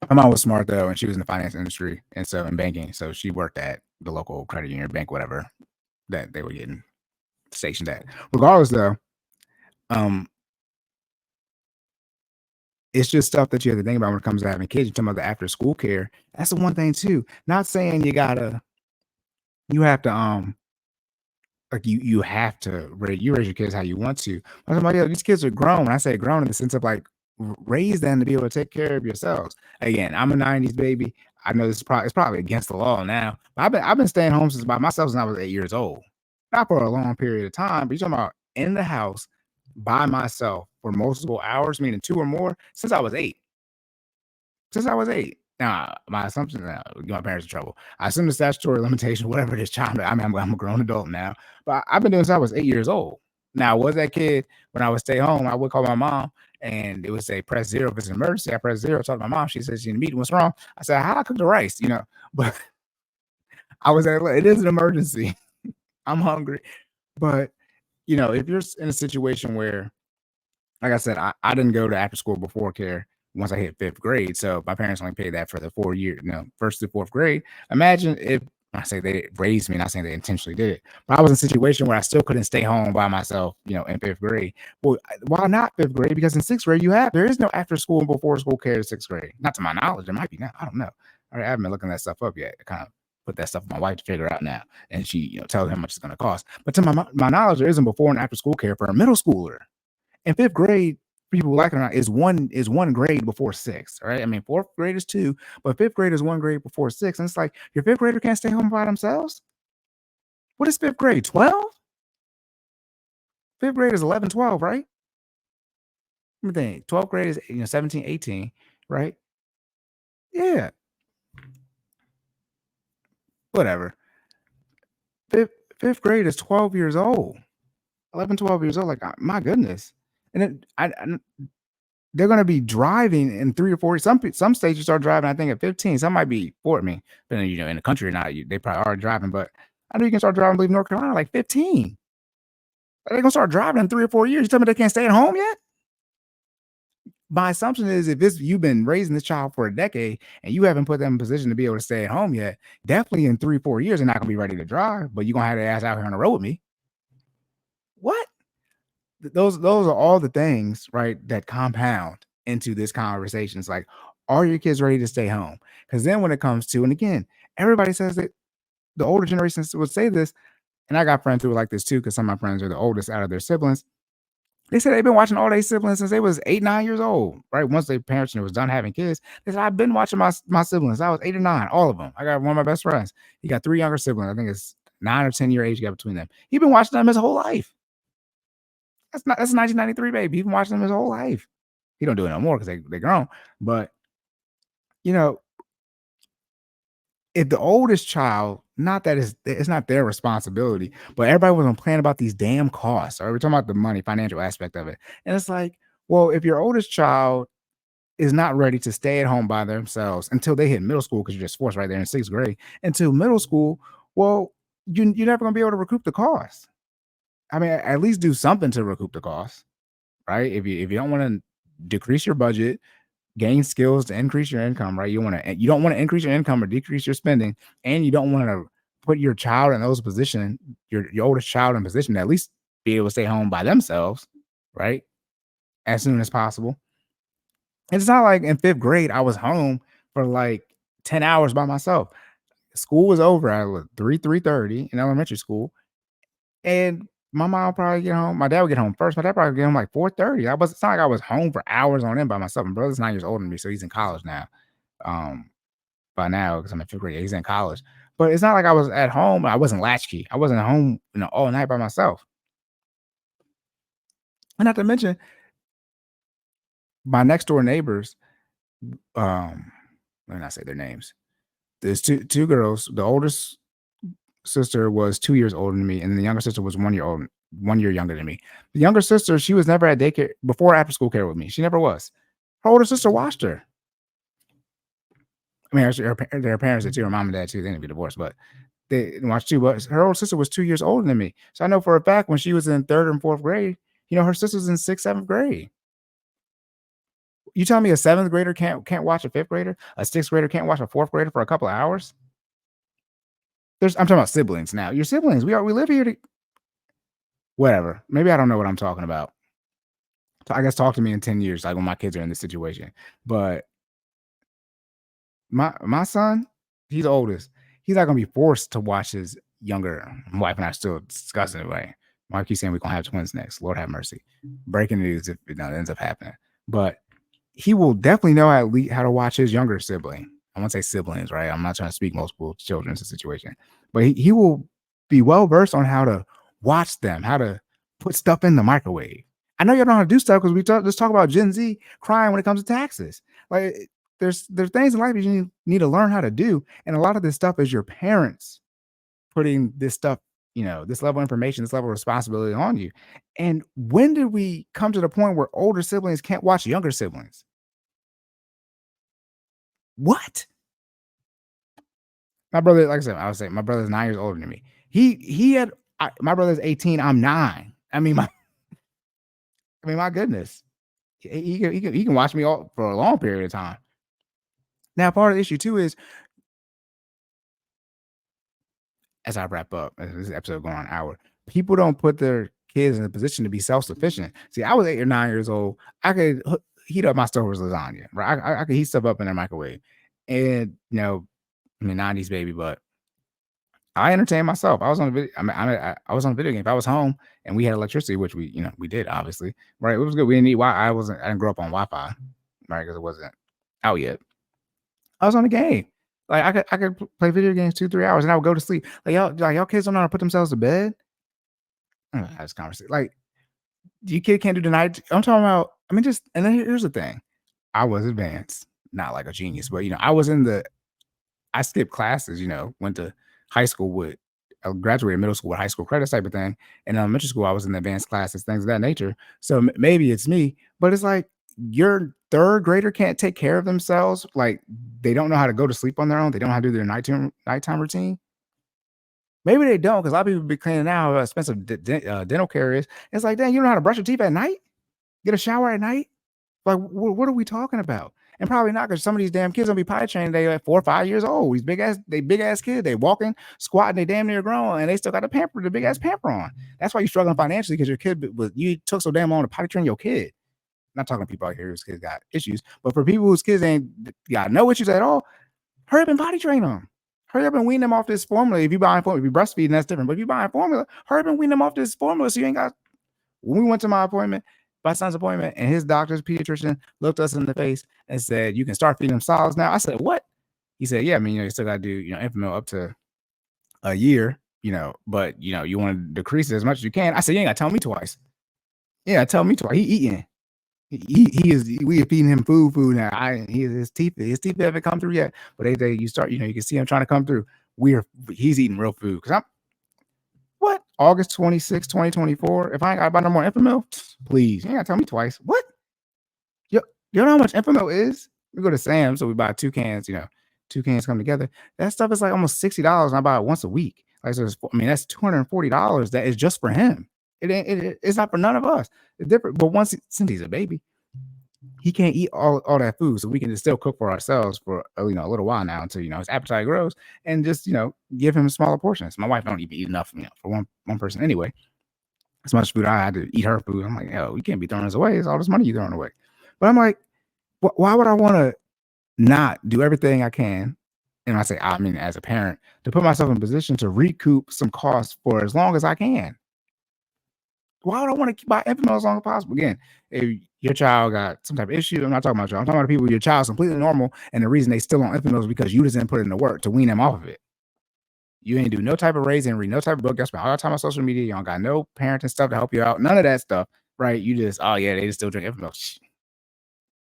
My mom was smart though, and she was in the finance industry, and so in banking. So she worked at the local credit union, bank, whatever that they were getting stationed at. Regardless, though, um, it's just stuff that you have to think about when it comes to having kids. You're talking about the after school care. That's the one thing too. Not saying you have to like you have to raise your kids how you want to. I'm talking about, these kids are grown. When I say grown in the sense of like raise them to be able to take care of yourselves. Again, I'm a '90s baby. I know this is probably it's probably against the law now, but I've been staying home since by myself since I was 8 years old. Not for a long period of time, but you're talking about in the house by myself for multiple hours, meaning 2 or more, since I was 8. Since I was 8. Now, my assumption now, get my parents in trouble. I assume the statutory limitation, whatever it is, child. I mean, I'm a grown adult now, but I've been doing this since I was 8 years old. Now, I was that kid when I would stay home, I would call my mom and it would say press 0 if it's an emergency. I press 0, talk to my mom. She says she's in a meeting. What's wrong? I said, how I cook the rice, but I was at, it is an emergency. I'm hungry. But, if you're in a situation where, like I said, I didn't go to after school before care once I hit 5th grade. So my parents only paid that for the 4 year, first to 4th grade. Imagine if I say they raised me, not saying they intentionally did it, but I was in a situation where I still couldn't stay home by myself, in 5th grade. Well, why not 5th grade? Because in 6th grade, there is no after school and before school care in 6th grade. Not to my knowledge. There might be now. I don't know. I haven't been looking that stuff up yet. I kind of put that stuff with my wife to figure out now. And she, tells how much it's going to cost. But to my knowledge, there isn't before and after school care for a middle schooler. In 5th grade, people like it or not, is one grade before 6th, right? I mean, 4th grade is 2, but 5th grade is 1 grade before 6th. And it's like your 5th grader can't stay home by themselves. What is 5th grade? 12? 5th grade is 11, 12, right? Let me think. 12th grade is 17, 18, right? Yeah, whatever. Fifth grade is 12 years old. 11, 12 years old. Like, my goodness. And then they're going to be driving in 3 or 4. Some states you start driving, I think, at 15. Some might be 4. I mean, depending, in the country or not, they probably are driving. But I know you can start driving, leave North Carolina like 15. They're going to start driving in 3 or 4 years. You tell me they can't stay at home yet? My assumption is if you've been raising this child for a decade and you haven't put them in a position to be able to stay at home yet, definitely in 3, 4 years, they're not going to be ready to drive. But you're going to have their ass out here on the road with me. What? Those are all the things, right, that compound into this conversation. It's like, are your kids ready to stay home? Because then when it comes to, and again, everybody says that the older generations would say this, and I got friends who are like this too, because some of my friends are the oldest out of their siblings. They said they've been watching all their siblings since they was 8, 9 years old, right? Once their parents was done having kids, they said, I've been watching my siblings. I was 8 or 9, all of them. I got one of my best friends. He got 3 younger siblings. I think it's 9 or 10 year age gap between them. He's been watching them his whole life. That's 1993, baby. He's been watching them his whole life. He don't do it no more because they grown. But you know, if the oldest child, not that it's not their responsibility, but everybody was complaining about these damn costs. Or we're talking about the money, financial aspect of it. And it's like, well, if your oldest child is not ready to stay at home by themselves until they hit middle school, because you're just forced right there in 6th grade, until middle school, well, you're never gonna be able to recoup the cost. I mean, at least do something to recoup the cost, right? If you don't want to decrease your budget, gain skills to increase your income, right? You don't want to increase your income or decrease your spending, and you don't want to put your child in those position, your oldest child in position to at least be able to stay home by themselves, right? As soon as possible. It's not like in 5th grade I was home for like 10 hours by myself. School was over at 3:30 in elementary school. And my mom would probably get home. My dad would get home first. My dad probably get home like 4:30. It's not like I was home for hours on end by myself. My brother's 9 years older than me, so he's in college now. Um, by now, because I'm in 5th grade, he's in college. But it's not like I was at home. I wasn't latchkey. I wasn't at home, all night by myself. And not to mention, my next door neighbors, let me not say their names. There's two girls. The oldest sister was 2 years older than me, and the younger sister was 1 year younger than me. The younger sister, she was never at daycare before or after school care with me. She never was. Her older sister watched her. I mean, their parents are too, her mom and dad too. They didn't get divorced, but they watched too. But her older sister was 2 years older than me, so I know for a fact when she was in 3rd and 4th grade, her sister's in 6th, 7th grade. You telling me a 7th grader can't watch a 5th grader? A 6th grader can't watch a 4th grader for a couple of hours? I'm talking about siblings now. Your siblings, we live here to whatever. Maybe I don't know what I'm talking about. So I guess talk to me in 10 years, like when my kids are in this situation. But my son, he's the oldest. He's not gonna be forced to watch his younger. My wife and I are still discussing it. Right? My wife keeps saying we're gonna have twins next. Lord have mercy. Breaking news if it ends up happening. But he will definitely know how to watch his younger sibling. I won't say siblings, right? I'm not trying to speak multiple children in the situation, but he will be well versed on how to watch them, how to put stuff in the microwave. I know you don't know how to do stuff because let's talk about Gen Z crying when it comes to taxes. Like there's things in life you need to learn how to do, and a lot of this stuff is your parents putting this stuff, this level of information, this level of responsibility on you. And when did we come to the point where older siblings can't watch younger siblings? What? My brother, like I said, I would say my brother's 9 years older than me. My brother's 18. I'm 9. My goodness, he can watch me all for a long period of time. Now, part of the issue too is, as I wrap up, as this episode going on an hour, people don't put their kids in a position to be self-sufficient. See, I was 8 or 9 years old. I could heat up my stove with lasagna, right? I could heat stuff up in the microwave, and 90s baby, but I entertained myself. I was on a video. I was on a video game. If I was home and we had electricity, which we did, obviously, right? It was good. We didn't need Wi. I didn't grow up on Wi-Fi, right? Because it wasn't out yet. I was on the game. Like I could play video games 2-3 hours and I would go to sleep. Y'all kids don't know how to put themselves to bed. I don't have this conversation. Like your kid can't do the night. I'm talking about. And then here's the thing. I was advanced, not like a genius, but I skipped classes, went to high school I graduated middle school with high school credits type of thing. And elementary school, I was in the advanced classes, things of that nature. So maybe it's me, but it's like your 3rd grader can't take care of themselves. Like they don't know how to go to sleep on their own. They don't know how to do their nighttime routine. Maybe they don't, because a lot of people be cleaning out how expensive dental care is. It's like, dang, you don't know how to brush your teeth at night? Get a shower at night? Like, what are we talking about? And probably not, because some of these damn kids gonna be potty trained. They like 4 or 5 years old. These big ass kids. They walking, squatting. They damn near grown, and they still got the big ass pamper on. That's why you're struggling financially, because your kid you took so damn long to potty train your kid. Not talking to people out here whose kids got issues, but for people whose kids ain't got no issues at all, hurry up and potty train them. Hurry up and wean them off this formula. If you breastfeeding, that's different. But if you buying formula, hurry up and wean them off this formula so you ain't got. When we went to my son's appointment, and his doctor's pediatrician looked us in the face and said, "You can start feeding them solids now." I said, "What?" He said, "Yeah, you still got to do, Enfamil up to a year, but you want to decrease it as much as you can." I said, "You ain't got to tell me twice." Yeah, tell me twice. He eating. He is. We are feeding him food now. His teeth haven't come through yet, but you start. You can see him trying to come through. He's eating real food, because what? August 26, 2024. If I ain't got to buy no more Enfamil, please. You ain't got to tell me twice. What? You know how much Enfamil is? We go to Sam's, so we buy 2 cans, 2 cans come together. That stuff is like almost $60, and I buy it once a week. Like, so that's $240 that is just for him. It's not for none of us. It's different. But since he's a baby, he can't eat all that food, so we can just still cook for ourselves for a little while now, until his appetite grows, and just give him smaller portions. My wife don't even eat enough for one person anyway. As much food I had to eat her food. I'm like, we can't be throwing this away. It's all this money you're throwing away. But I'm like, why would I want to not do everything I can? And I mean as a parent, to put myself in a position to recoup some costs for as long as I can. Why would I want to buy Enfamil as long as possible? Again, if your child got some type of issue, I'm not talking about you. I'm talking about people. Your child's completely normal, and the reason they still on Enfamil is because you just didn't put in the work to wean them off of it. You ain't do no type of raising, read no type of book. Y'all spend all your time on social media. You don't got no parenting stuff to help you out. None of that stuff, right? You just, they just still drink Enfamil.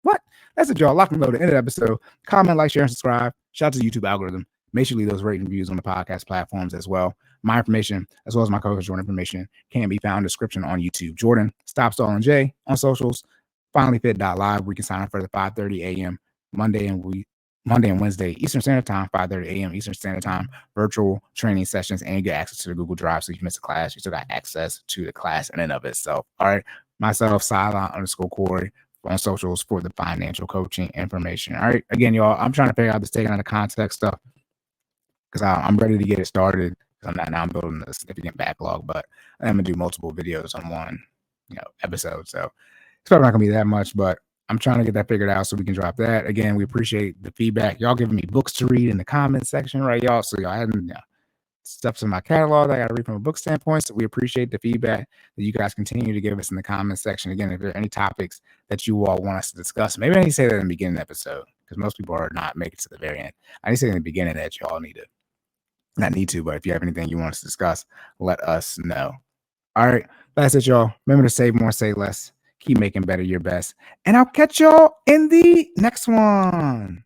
What? That's it, y'all. Lock and load. The end of the episode. Comment, like, share, and subscribe. Shout out to the YouTube algorithm. Make sure you leave those rating reviews on the podcast platforms as well. My information, as well as my co-host Jordan information, can be found in the description on YouTube. Jordan, Stop Stalling J on socials. FinallyFit.live. We can sign up for the 5:30 a.m. Monday and Wednesday Eastern Standard Time, 5:30 a.m. Eastern Standard Time, virtual training sessions, and you get access to the Google Drive. So if you miss a class, you still got access to the class in and of itself. All right. Myself, Silent_Cory. on socials for the financial coaching information. All right. Again, y'all, I'm trying to figure out this taking out of context stuff because I'm ready to get it started. I'm building a significant backlog, but I'm gonna do multiple videos on one, episode. So it's probably not gonna be that much, but I'm trying to get that figured out so we can drop that. Again, we appreciate the feedback. Y'all giving me books to read in the comments section, right, y'all? So y'all hadn't stuff's in my catalog that I got to read from a book standpoint. So we appreciate the feedback that you guys continue to give us in the comments section. Again, if there are any topics that you all want us to discuss, maybe I need to say that in the beginning of the episode because most people are not making it to the very end. I need to say in the beginning that y'all need to, not need to, but if you have anything you want us to discuss, let us know. All right. That's it, y'all. Remember to save more, say less. Keep making better your best. And I'll catch y'all in the next one.